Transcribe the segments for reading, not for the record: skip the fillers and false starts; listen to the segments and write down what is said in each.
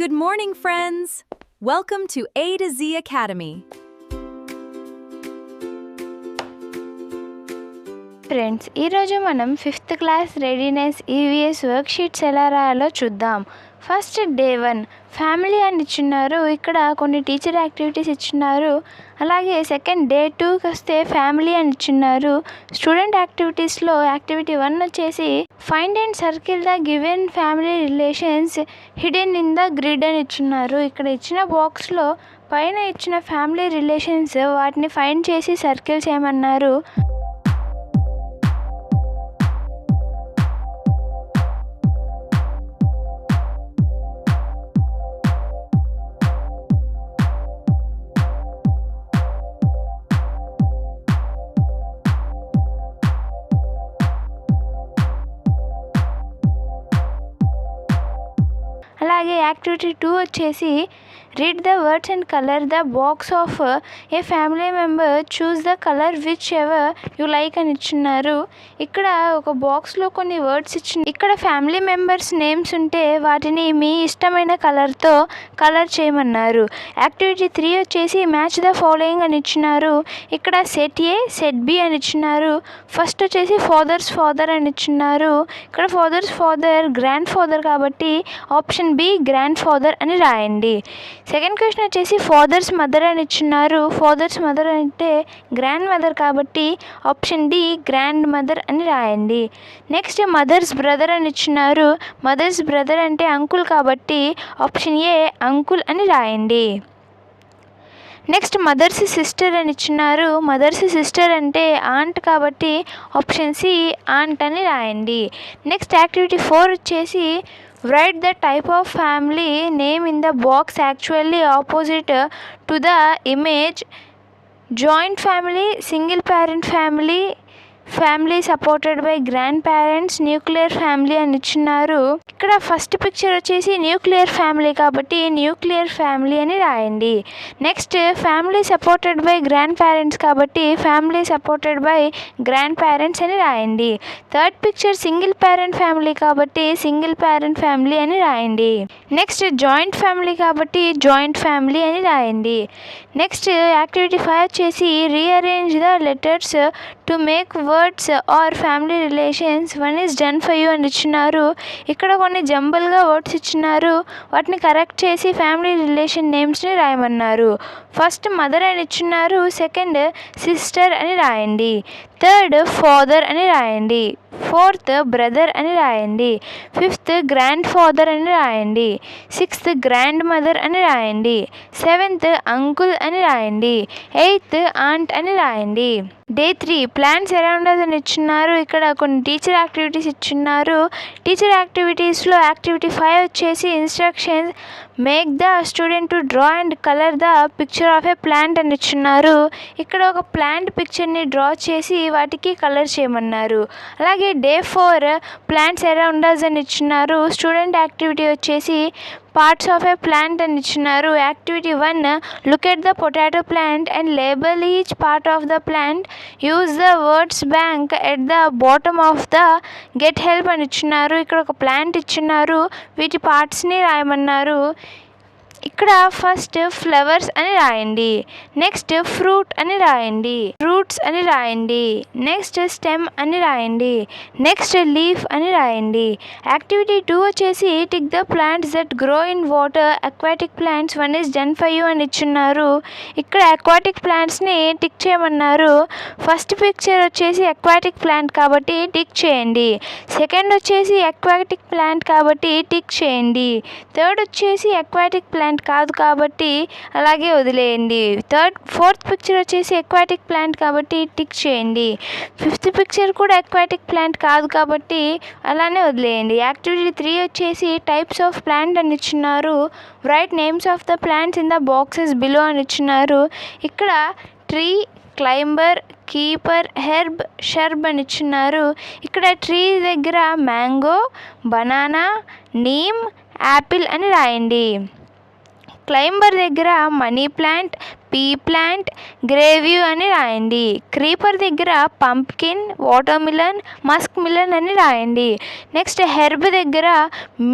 Good morning, friends! Welcome to A to Z Academy. Friends, ఈరోజు మనం 5th class readiness EVS worksheets ఎలా రాయాలో చూద్దాం. ఫస్ట్ డే 1 ఫ్యామిలీ అని ఇచ్చున్నారు. ఇక్కడ కొన్ని టీచర్ యాక్టివిటీస్ ఇచ్చున్నారు. అలాగే సెకండ్ డే 2కి వస్తే ఫ్యామిలీ అని ఇచ్చున్నారు. స్టూడెంట్ యాక్టివిటీస్లో యాక్టివిటీ 1 వచ్చేసి find and circle the given family relations hidden in the grid అని ఇచ్చున్నారు. ఇక్కడ ఇచ్చిన బాక్స్లో పైన ఇచ్చిన ఫ్యామిలీ రిలేషన్స్ వాటిని ఫైండ్ చేసి సర్కిల్ చేయమన్నారు. అలాగే యాక్టివిటీ 2 వచ్చేసి read the words and colour the box of A family member choose the colour which ever you like అని ఇచ్చున్నారు. ఇక్కడ ఒక బాక్స్లో కొన్ని వర్డ్స్ ఇక్కడ ఫ్యామిలీ మెంబర్స్ నేమ్స్ ఉంటే వాటిని మీ ఇష్టమైన కలర్తో కలర్ చేయమన్నారు. యాక్టివిటీ 3 వచ్చేసి మ్యాచ్ ద ఫాలోయింగ్ అని ఇచ్చినారు. ఇక్కడ సెట్ ఏ సెట్ బి అని ఇచ్చినారు. ఫస్ట్ వచ్చేసి ఫాదర్స్ ఫాదర్ అని ఇచ్చినారు. ఇక్కడ ఫాదర్స్ ఫాదర్ గ్రాండ్ ఫాదర్ కాబట్టి ఆప్షన్ బి గ్రాండ్ ఫాదర్ అని రాయండి. సెకండ్ క్వశ్చన్ వచ్చేసి ఫాదర్స్ మదర్ అని ఇచ్చున్నారు. ఫాదర్స్ మదర్ అంటే గ్రాండ్ మదర్ కాబట్టి ఆప్షన్ డి గ్రాండ్ మదర్ అని రాయండి. నెక్స్ట్ మదర్స్ బ్రదర్ అని ఇచ్చున్నారు. మదర్స్ బ్రదర్ అంటే అంకుల్ కాబట్టి ఆప్షన్ ఏ అంకుల్ అని రాయండి. నెక్స్ట్ మదర్స్ సిస్టర్ అని ఇచ్చున్నారు. మదర్స్ సిస్టర్ అంటే ఆంట్ కాబట్టి ఆప్షన్ సి ఆంట్ అని రాయండి. నెక్స్ట్ యాక్టివిటీ 4 వచ్చేసి write the type of family name in the box actually opposite to the image. Joint family, single parent family, family supported by grand parents, nuclear family అని ఇచ్చినారు. ఇక్కడ first picture వచ్చేసి nuclear family కాబట్టి nuclear family అని రాయండి. Next family supported by grand parents కాబట్టి family supported by grand parents అని రాయండి. Third picture single parent family కాబట్టి సింగిల్ పేరెంట్ ఫ్యామిలీ అని రాయండి. నెక్స్ట్ జాయింట్ ఫ్యామిలీ కాబట్టి జాయింట్ ఫ్యామిలీ అని రాయండి. నెక్స్ట్ యాక్టివిటీ 5 వచ్చేసి rearrange the letters to make words or family relations one is done for you అని ఇచ్చినారు. ఇక్కడ కొన్ని జంబుల్గా వర్డ్స్ ఇచ్చినారు. వాటిని కరెక్ట్ చేసి ఫ్యామిలీ రిలేషన్ నేమ్స్ని రాయమన్నారు. ఫస్ట్ మదర్ అని ఇచ్చినారు. సెకండ్ సిస్టర్ అని రాయండి. థర్డ్ ఫాదర్ అని రాయండి. ఫోర్త్ బ్రదర్ అని రాయండి. ఫిఫ్త్ గ్రాండ్ ఫాదర్ అని రాయండి. సిక్స్త్ గ్రాండ్ మదర్ అని రాయండి. సెవెంత్ అంకుల్ అని రాయండి. ఎయిత్ ఆంట్ అని రాయండి. డే 3 ప్లాన్స్ అరౌండ్ అస్ అని ఇచ్చున్నారు. ఇక్కడ కొన్ని టీచర్ యాక్టివిటీస్ ఇచ్చున్నారు. టీచర్ యాక్టివిటీస్లో యాక్టివిటీ 5 వచ్చేసి instructions make the student to draw and colour the picture of A plant అని ఇచ్చున్నారు. ఇక్కడ ఒక ప్లాంట్ పిక్చర్ని డ్రా చేసి వాటికి కలర్ చేయమన్నారు. అలాగే డే 4 ప్లాంట్స్ అరౌండ్ అస్ అని ఇచ్చున్నారు. స్టూడెంట్ యాక్టివిటీ వచ్చేసి పార్ట్స్ ఆఫ్ ఏ ప్లాంట్ అని ఇచ్చినారు. Activity 1 look at the potato plant and label each part of the plant. Use the words bank at the bottom of the get help అని ఇచ్చినారు. ఇక్కడ ఒక plant ఇచ్చినారు. వీటి పార్ట్స్ని రాయమన్నారు. ఇక్కడ ఫస్ట్ ఫ్లవర్స్ అని రాయండి. నెక్స్ట్ ఫ్రూట్ అని రాయండి. ఫ్రూట్స్ అని రాయండి. నెక్స్ట్ స్టెమ్ అని రాయండి. నెక్స్ట్ లీఫ్ అని రాయండి. యాక్టివిటీ 2 వచ్చేసి tick the plants that grow in water aquatic plants one is done for you అని ఇచ్చున్నారు. ఇక్కడ అక్వాటిక్ ప్లాంట్స్ని టిక్ చేయమన్నారు. ఫస్ట్ పిక్చర్ వచ్చేసి అక్వాటిక్ ప్లాంట్ కాబట్టి టిక్ చేయండి. సెకండ్ వచ్చేసి అక్వాటిక్ ప్లాంట్ కాబట్టి టిక్ చేయండి. థర్డ్ వచ్చేసి అక్వాటిక్ ప్లాంట్ కాదు కాబట్టి అలాగే వదిలేయండి. ఫోర్త్ పిక్చర్ వచ్చేసి అక్వాటిక్ ప్లాంట్ కాబట్టి టిక్ చేయండి. ఫిఫ్త్ పిక్చర్ కూడా అక్వాటిక్ ప్లాంట్ కాదు కాబట్టి అలానే వదిలేయండి. యాక్టివిటీ 3 వచ్చేసి టైప్స్ ఆఫ్ ప్లాంట్ అని ఇచ్చినారు. Right names of the plants in the boxes below అని ఇచ్చినారు. ఇక్కడ tree, climber, keeper, herb, shrub అని ఇచ్చినారు. ఇక్కడ ట్రీ దగ్గర మ్యాంగో, బనానా, నీమ్, యాపిల్ అని రాయండి. క్లైంబర్ దగ్గర మనీ ప్లాంట్, పీ ప్లాంట్, గ్రేవ్యూ అని రాయండి. క్రీపర్ దగ్గర pumpkin, water melon, Musk melon అని రాయండి. నెక్స్ట్ హెర్బ్ దగ్గర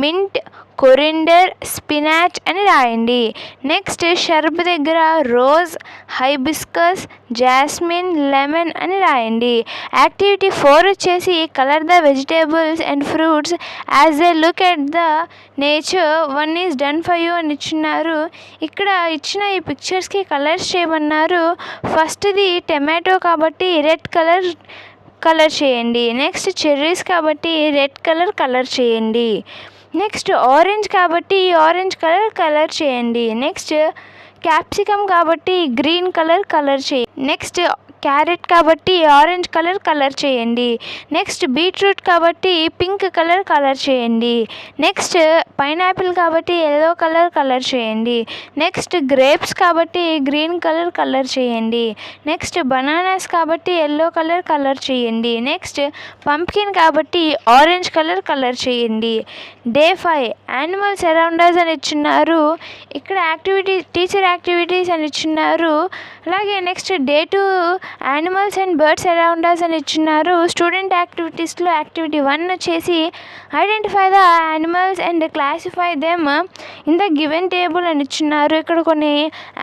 మింట్, కొరిండర్, స్పినాచ్ అని రాయండి. నెక్స్ట్ షర్బ్ దగ్గర రోజ్, హైబిస్కస్, జాస్మిన్, లెమన్ అని రాయండి. యాక్టివిటీ 4 వచ్చేసి colour the vegetables and fruits as a look at the nature 1 is done for you అని ఇచ్చున్నారు. ఇక్కడ ఇచ్చిన ఈ పిక్చర్స్కి కలర్స్ చేయమన్నారు. ఫస్ట్ది టమాటో కాబట్టి రెడ్ కలర్ చేయండి. నెక్స్ట్ చెర్రీస్ కాబట్టి రెడ్ కలర్ చేయండి. నెక్స్ట్ ఆరెంజ్ కాబట్టి ఆరెంజ్ కలర్ చేయండి. నెక్స్ట్ క్యాప్సికమ్ కాబట్టి గ్రీన్ కలర్ చేయండి. నెక్స్ట్ క్యారెట్ కాబట్టి ఆరెంజ్ కలర్ చేయండి. నెక్స్ట్ బీట్రూట్ కాబట్టి పింక్ కలర్ చేయండి. నెక్స్ట్ పైనాపిల్ కాబట్టి ఎల్లో కలర్ చేయండి. నెక్స్ట్ గ్రేప్స్ కాబట్టి గ్రీన్ కలర్ చేయండి. నెక్స్ట్ బనానాస్ కాబట్టి ఎల్లో కలర్ చేయండి. నెక్స్ట్ పంప్కిన్ కాబట్టి ఆరెంజ్ కలర్ చేయండి. డే 5 యానిమల్స్ అరౌండ్ అస్ అని ఇచ్చున్నారు. ఇక్కడ టీచర్ యాక్టివిటీస్ అని ఇచ్చున్నారు. అలాగే next day 2 animals and birds around us అని ఇచ్చున్నారు. స్టూడెంట్ యాక్టివిటీస్లో యాక్టివిటీ 1 వచ్చేసి identify the animals and classify them in the given table అని ఇచ్చున్నారు. ఇక్కడ కొన్ని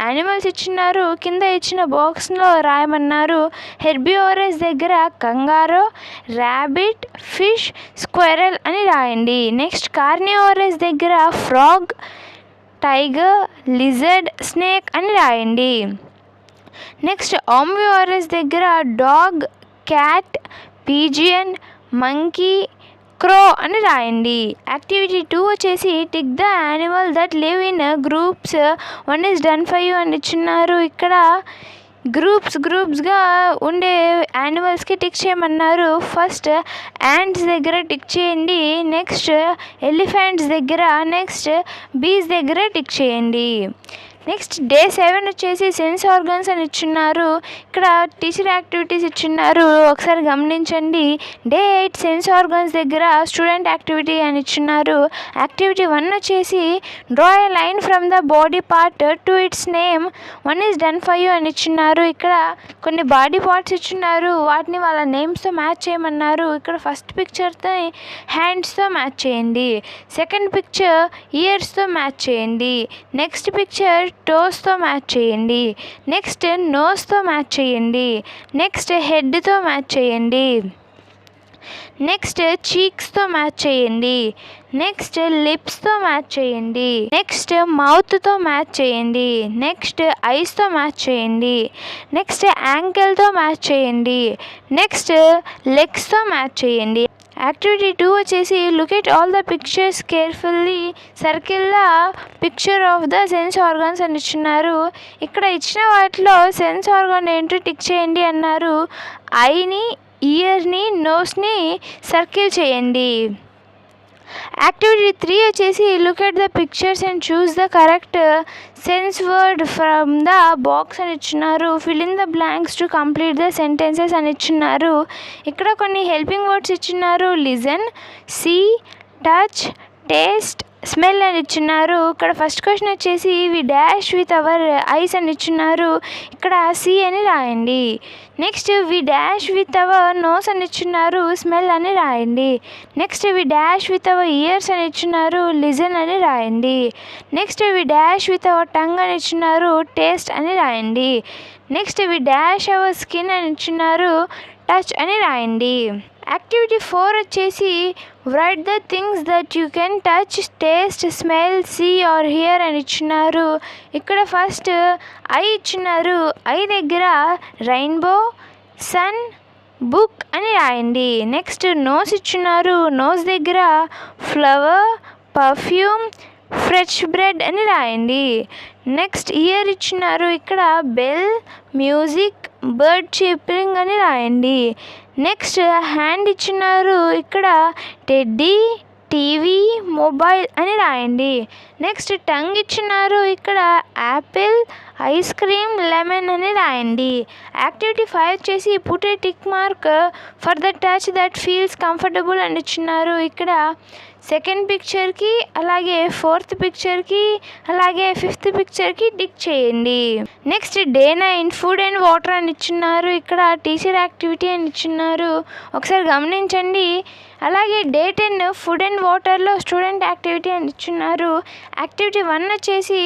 యానిమల్స్ ఇచ్చున్నారు. కింద ఇచ్చిన బాక్స్లో రాయమన్నారు. హెర్బివోరస్ దగ్గర కంగారో, ర్యాబిట్, ఫిష్, స్క్వెరల్ అని రాయండి. నెక్స్ట్ కార్నివోరస్ దగ్గర ఫ్రాగ్, టైగర్, లిజర్డ్, స్నేక్ అని రాయండి. నెక్స్ట్ ఆమ్నివోరస్ దగ్గర డాగ్, క్యాట్, పీజియన్, మంకీ, క్రో అని రాయండి. యాక్టివిటీ 2 వచ్చేసి tick the animal that live in groups 1 is done for you అని ఇచ్చున్నారు. ఇక్కడ గ్రూప్స్గా ఉండే యానిమల్స్కి టిక్ చేయమన్నారు. ఫస్ట్ యాంట్స్ దగ్గర టిక్ చేయండి. నెక్స్ట్ ఎలిఫెంట్స్ దగ్గర, నెక్స్ట్ బీస్ దగ్గర టిక్ చేయండి. నెక్స్ట్ డే 7 వచ్చేసి సెన్స్ ఆర్గన్స్ అని ఇచ్చున్నారు. ఇక్కడ టీచర్ యాక్టివిటీస్ ఇచ్చున్నారు, ఒకసారి గమనించండి. డే 8 సెన్స్ ఆర్గన్స్ దగ్గర స్టూడెంట్ యాక్టివిటీ అని ఇచ్చున్నారు. యాక్టివిటీ 1 వచ్చేసి draw A line from the body part to its name 1 is done for you అని ఇచ్చున్నారు. ఇక్కడ కొన్ని బాడీ పార్ట్స్ ఇచ్చున్నారు, వాటిని వాళ్ళ నేమ్స్తో మ్యాచ్ చేయమన్నారు. ఇక్కడ ఫస్ట్ పిక్చర్తో హ్యాండ్స్తో మ్యాచ్ చేయండి. సెకండ్ పిక్చర్ ఇయర్స్తో మ్యాచ్ చేయండి. నెక్స్ట్ పిక్చర్ టోస్తో మ్యాచ్ చేయండి. నెక్స్ట్ నోస్తో మ్యాచ్ చేయండి. నెక్స్ట్ హెడ్తో మ్యాచ్ చేయండి. నెక్స్ట్ చీక్స్తో మ్యాచ్ చేయండి. నెక్స్ట్ లిప్స్తో మ్యాచ్ చేయండి. నెక్స్ట్ మౌత్తో మ్యాచ్ చేయండి. నెక్స్ట్ ఐస్తో మ్యాచ్ చేయండి. నెక్స్ట్ యాంకిల్తో మ్యాచ్ చేయండి. నెక్స్ట్ లెగ్స్తో మ్యాచ్ చేయండి. యాక్టివిటీ 2 వచ్చేసి look at all the pictures carefully circle the picture of the sense organs అని ఇచ్చున్నారు. ఇక్కడ ఇచ్చిన వాటిలో సెన్స్ ఆర్గాన్ ఏంటో టిక్ చేయండి అన్నారు. ఐని, ఇయర్ని, నోస్ని సర్కిల్ చేయండి. యాక్టివిటీ 3 వచ్చేసి look at the pictures and choose the correct sense word from the box అని ఇచ్చున్నారు. Fill in the blanks to complete the sentences అని ఇచ్చున్నారు. ఇక్కడ కొన్ని హెల్పింగ్ వర్డ్స్ ఇచ్చున్నారు. Listen, see, touch, taste, smell అని ఇచ్చున్నారు. ఇక్కడ ఫస్ట్ క్వశ్చన్ వచ్చేసి we dash with our eyes అని ఇచ్చున్నారు. ఇక్కడ సి అని రాయండి. Next we dash with our nose అని ఇచ్చున్నారు. స్మెల్ అని రాయండి. Next we dash with our ears అని ఇచ్చున్నారు. లిజన్ అని రాయండి. Next we dash with our tongue అని ఇచ్చున్నారు. టేస్ట్ అని రాయండి. Next we dash our skin అని ఇచ్చున్నారు. టచ్ అని రాయండి. యాక్టివిటీ 4 వచ్చేసి write the things that you can touch, taste, smell, see or hear అని ఇచ్చున్నారు. ఇక్కడ ఫస్ట్ ఐ ఇచ్చున్నారు. ఐ దగ్గర రెయిన్బో, సన్, బుక్ అని రాయండి. నెక్స్ట్ నోస్ ఇచ్చున్నారు. నోస్ దగ్గర ఫ్లవర్, పర్ఫ్యూమ్, ఫ్రెష్ బ్రెడ్ అని రాయండి. నెక్స్ట్ ఇయర్ ఇచ్చున్నారు. ఇక్కడ బెల్, మ్యూజిక్, బర్డ్ చీపింగ్ అని రాయండి. నెక్స్ట్ హ్యాండ్ ఇచ్చున్నారు. ఇక్కడ టెడ్డీ, టీవీ, మొబైల్ అని రాయండి. నెక్స్ట్ టంగ్ ఇచ్చున్నారు. ఇక్కడ యాపిల్, ఐస్ క్రీమ్, లెమన్ అని రాయండి. యాక్టివిటీ 5 వచ్చేసి put a tick mark for the touch that feels comfortable అని ఇచ్చున్నారు. ఇక్కడ సెకండ్ పిక్చర్కి అలాగే ఫోర్త్ పిక్చర్కి అలాగే ఫిఫ్త్ పిక్చర్కి టిక్ చేయండి. Next day 9 food and water అని ఇచ్చున్నారు. ఇక్కడ టీచర్ యాక్టివిటీ అని ఇచ్చున్నారు, ఒకసారి గమనించండి. అలాగే డే 10 ఫుడ్ అండ్ వాటర్లో స్టూడెంట్ యాక్టివిటీ అని ఇచ్చున్నారు. యాక్టివిటీ 1 వచ్చేసి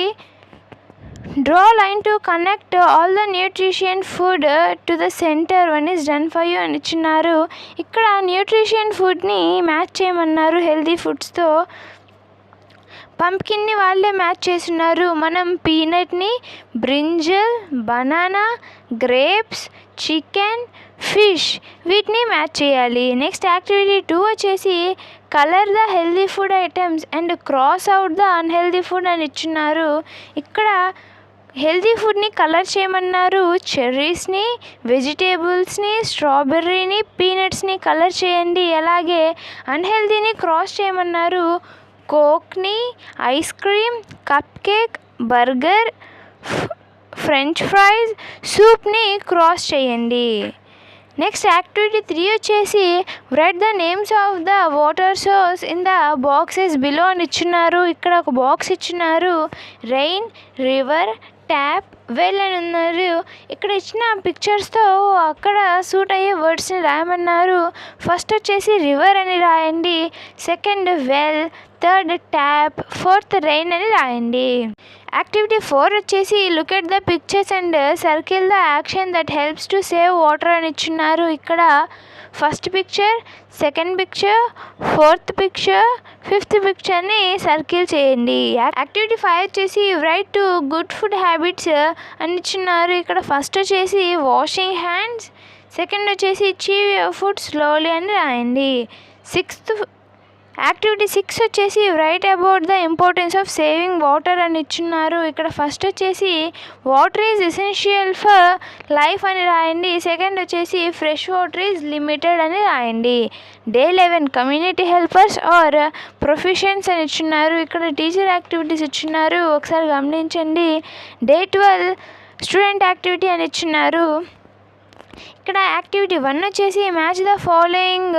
draw line to connect all the nutrition food to the centre. 1 is done for you అని ఇచ్చినారు. ఇక్కడ న్యూట్రిషన్ ఫుడ్ని మ్యాచ్ చేయమన్నారు హెల్దీ ఫుడ్స్తో. పంప్కిన్ని వాళ్ళే మ్యాచ్ చేస్తున్నారు. మనం పీనట్ని, brinjal, banana, grapes, chicken, fish వీటిని మ్యాచ్ చేయాలి. నెక్స్ట్ యాక్టివిటీ 2 వచ్చేసి colour the healthy food items and cross out the unhealthy food అని ఇచ్చున్నారు. ఇక్కడ హెల్దీ ఫుడ్ని కలర్ చేయమన్నారు. చెర్రీస్ని, వెజిటేబుల్స్ని, స్ట్రాబెర్రీని, పీనట్స్ని కలర్ చేయండి. అలాగే అన్హెల్దీని క్రాస్ చేయమన్నారు. కోక్ని, ice cream, cupcake, burger, french fries, సూప్ని క్రాస్ చేయండి. నెక్స్ట్ యాక్టివిటీ 3 వచ్చేసి write the names of the water source in the boxes below అని ఇచ్చున్నారు. ఇక్కడ ఒక బాక్స్ ఇచ్చున్నారు. రెయిన్, రివర్, ట్యాప్, వెల్ అని ఉన్నారు. ఇక్కడ ఇచ్చిన పిక్చర్స్తో అక్కడ సూట్ అయ్యే వర్డ్స్ని రాయమన్నారు. ఫస్ట్ వచ్చేసి రివర్ అని రాయండి, second well, third tap, fourth rain అని రాయండి. యాక్టివిటీ 4 వచ్చేసి look at the pictures and circle the action that helps to save water అని ఇచ్చున్నారు. ఇక్కడ first picture, second picture, fourth picture, fifth పిక్చర్ని సర్కిల్ చేయండి. యాక్టివిటీ 5 వచ్చేసి write to good food habits అని ఇచ్చున్నారు. ఇక్కడ ఫస్ట్ వచ్చేసి వాషింగ్ హ్యాండ్స్, సెకండ్ వచ్చేసి చీవ్ యువర్ ఫుడ్ స్లోలీ అని రాయండి. యాక్టివిటీ 6 వచ్చేసి write about the importance of saving water అని ఇచ్చున్నారు. ఇక్కడ ఫస్ట్ వచ్చేసి water is essential for life అని రాయండి. సెకండ్ వచ్చేసి ఫ్రెష్ వాటర్ ఈజ్ లిమిటెడ్ అని రాయండి. Day 11 community helpers or professions అని ఇచ్చున్నారు. ఇక్కడ టీచర్ యాక్టివిటీస్ ఇచ్చున్నారు, ఒకసారి గమనించండి. డే 12 స్టూడెంట్ యాక్టివిటీ అని ఇచ్చున్నారు. ఇక్కడ యాక్టివిటీ 1 వచ్చేసి match the following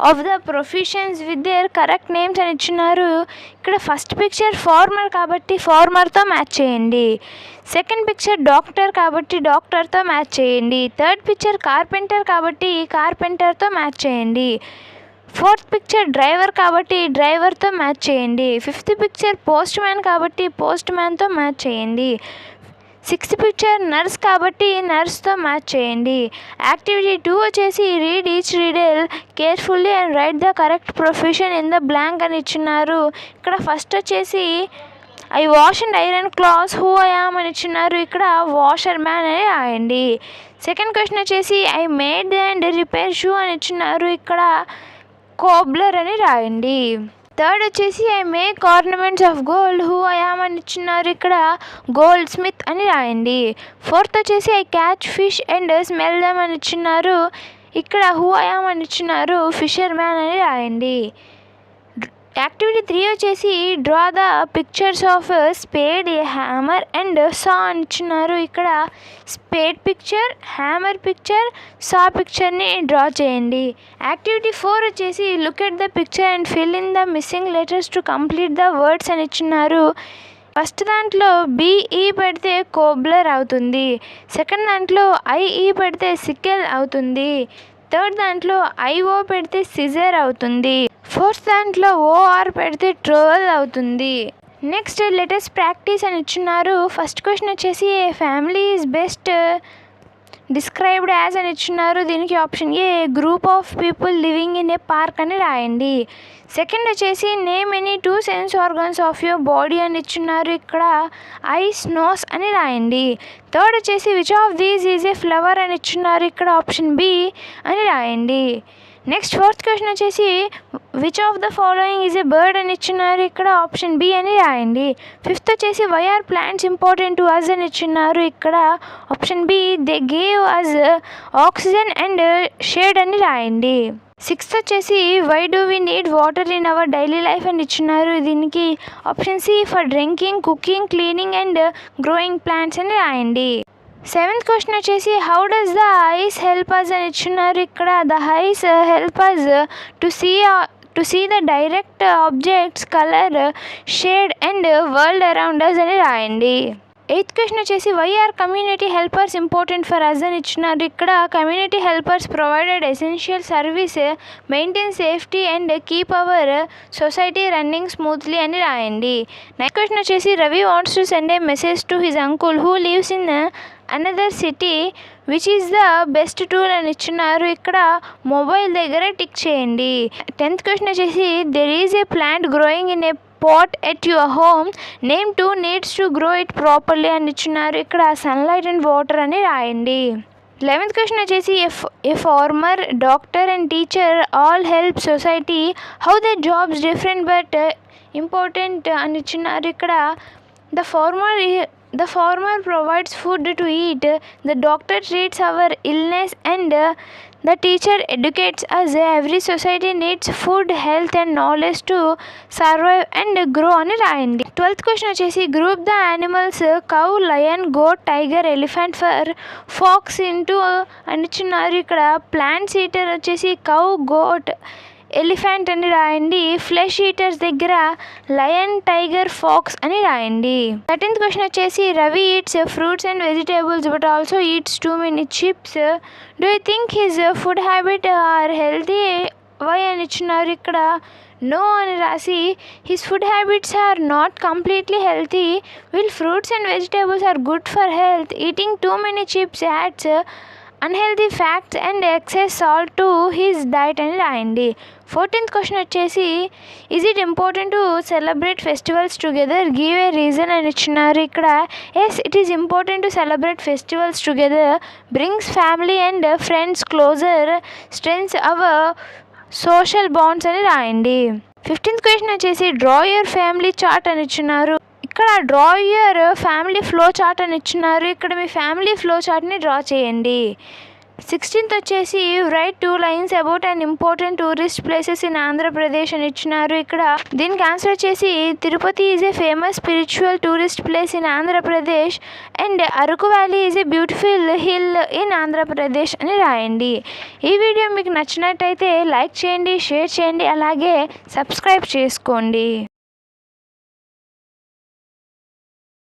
of the professions with their correct names అని ఇచ్చున్నారు. ఇక్కడ ఫస్ట్ పిక్చర్ ఫార్మర్ కాబట్టి ఫార్మర్తో మ్యాచ్ చేయండి. సెకండ్ పిక్చర్ డాక్టర్ కాబట్టి డాక్టర్తో మ్యాచ్ చేయండి. థర్డ్ పిక్చర్ కార్పెంటర్ కాబట్టి కార్పెంటర్తో మ్యాచ్ చేయండి. ఫోర్త్ పిక్చర్ డ్రైవర్ కాబట్టి డ్రైవర్తో మ్యాచ్ చేయండి. ఫిఫ్త్ పిక్చర్ పోస్ట్ మ్యాన్ కాబట్టి పోస్ట్ మ్యాన్తో మ్యాచ్ చేయండి. సిక్స్త్ పిక్చర్ నర్స్ కాబట్టి నర్స్తో మ్యాచ్ చేయండి. యాక్టివిటీ 2 వచ్చేసి read each riddle carefully and right the correct profession in the blank అని ఇచ్చున్నారు. ఇక్కడ ఫస్ట్ వచ్చేసి I wash and iron clothes who I am అని ఇచ్చున్నారు. ఇక్కడ వాషర్ మ్యాన్ అని రాయండి. సెకండ్ క్వశ్చన్ వచ్చేసి I made and repair shoe అని ఇచ్చున్నారు. ఇక్కడ కోబ్లర్ అని రాయండి. థర్డ్ వచ్చేసి I make ornaments of gold who I am అని ఇచ్చున్నారు. ఇక్కడ గోల్డ్ స్మిత్ అని రాయండి. ఫోర్త్ వచ్చేసి I catch fish and smell them అని ఇచ్చున్నారు. ఇక్కడ హూ ఐ యామ్ అని ఇచ్చున్నారు. ఫిషర్ మ్యాన్ అని రాయండి. యాక్టివిటీ 3 వచ్చేసి draw the pictures of spade, hammer and saw అని ఇచ్చున్నారు. ఇక్కడ spade picture, hammer picture, saw పిక్చర్ని డ్రా చేయండి. యాక్టివిటీ 4 వచ్చేసి look at the picture and fill in the missing letters to complete the words అని ఇచ్చున్నారు. ఫస్ట్ దాంట్లో బిఈ పెడితే కోబ్లర్ అవుతుంది. సెకండ్ దాంట్లో ఐఈ పెడితే సికెల్ అవుతుంది. థర్డ్ దాంట్లో ఐఓ పెడితే సిజర్ అవుతుంది. ఫోర్త్ దాంట్లో ఓఆర్ పెడితే ట్రోవెల్ అవుతుంది. నెక్స్ట్ లెటెస్ట్ ప్రాక్టీస్ అని ఇచ్చున్నారు. ఫస్ట్ క్వశ్చన్ వచ్చేసి a family is best described as అని ఇచ్చున్నారు. దీనికి option A group of people living in a park అని రాయండి. సెకండ్ వచ్చేసి name any 2 sense organs of your body అని ఇచ్చున్నారు. ఇక్కడ ఐస్, నోస్ అని రాయండి. థర్డ్ వచ్చేసి which of these is a flower అని ఇచ్చున్నారు. ఇక్కడ ఆప్షన్ బి అని రాయండి. నెక్స్ట్ ఫోర్త్ క్వశ్చన్ వచ్చేసి which of the following is a bird అని ఇచ్చున్నారు. ఇక్కడ ఆప్షన్ బి అని రాయండి. ఫిఫ్త్ వచ్చేసి why are plants important to us అని ఇచ్చున్నారు. ఇక్కడ option B they gave us oxygen and shade అని రాయండి. సిక్స్త్ వచ్చేసి why do we need water in our daily life అని ఇచ్చున్నారు. దీనికి option C for drinking, cooking, cleaning and growing plants అని రాయండి. సెవెంత్ క్వశ్చన్ వచ్చేసి how does the eyes help us అని ఇచ్చున్నారు. ఇక్కడ the eyes help us to see the direct objects colour shade and world around us అని రాయండి. 8th question వచ్చేసి why are community helpers important for us అని ఇచ్చినారు. ఇక్కడ community helpers provided essential service, maintain safety and keep our society running smoothly అని రాయండి. Next question వచ్చేసి Ravi wants to send a message to his uncle who lives in another city which is the best tool అని ఇచ్చినారు. ఇక్కడ mobile దగ్గర tick చేయండి. 10th question వచ్చేసి there is a plant growing in a pot at your home, name 2 needs to grow it properly అని ఇచ్చినారు. ఇక్కడ sunlight and water అని రాయండి. 11th క్వశ్చన్ వచ్చేసి a farmer, doctor and teacher all help society, how the jobs different but important అని ఇచ్చినారు. ఇక్కడ the farmer provides food to eat, the doctor treats our illness and the teacher educates us. Every society needs food, health and knowledge to survive and grow అని రాయండి. 12th question వచ్చేసి group the animals cow, lion, goat, tiger, elephant, for, fox into అని ఇచ్చినారు. ఇక్కడ plants eater వచ్చేసి cow, goat, elephant అని రాయండి. Flesh eaters దగ్గర లయన్, టైగర్, ఫాక్స్ అని రాయండి. 13th క్వశ్చన్ వచ్చేసి Ravi eats fruits and vegetables but also eats too many chips, do you think his food habit are healthy, why అని ఇచ్చినారు. ఇక్కడ నో అని రాసి his food habits are not completely healthy, will fruits and vegetables are good for health, eating too many chips adds unhealthy facts and excess salt to his diet అని రాయండి. 14th question వచ్చేసి is it important to celebrate festivals together, give a reason అని ఇచ్చినారు. ఇక్కడ yes it is important to celebrate festivals together, brings family and friends closer, strengths our social bonds అని రాయండి. 15th question వచ్చేసి draw your family chart అని ఇచ్చినారు. ఇక్కడ draw your family flow chart అని ఇచ్చినారు. ఇక్కడ మీ ఫ్యామిలీ ఫ్లో చార్ట్ని డ్రా చేయండి. 16th వచ్చేసి right 2 lines about and important tourist places in Andhra Pradesh అని ఇచ్చినారు. ఇక్కడ దీనికి ఆన్సర్ వచ్చేసి Tirupati is a famous spiritual tourist place in Andhra Pradesh and Araku valley is a beautiful hill in Andhra Pradesh అని రాయండి. ఈ వీడియో మీకు నచ్చినట్టయితే లైక్ చేయండి, షేర్ చేయండి, అలాగే సబ్స్క్రైబ్ చేసుకోండి.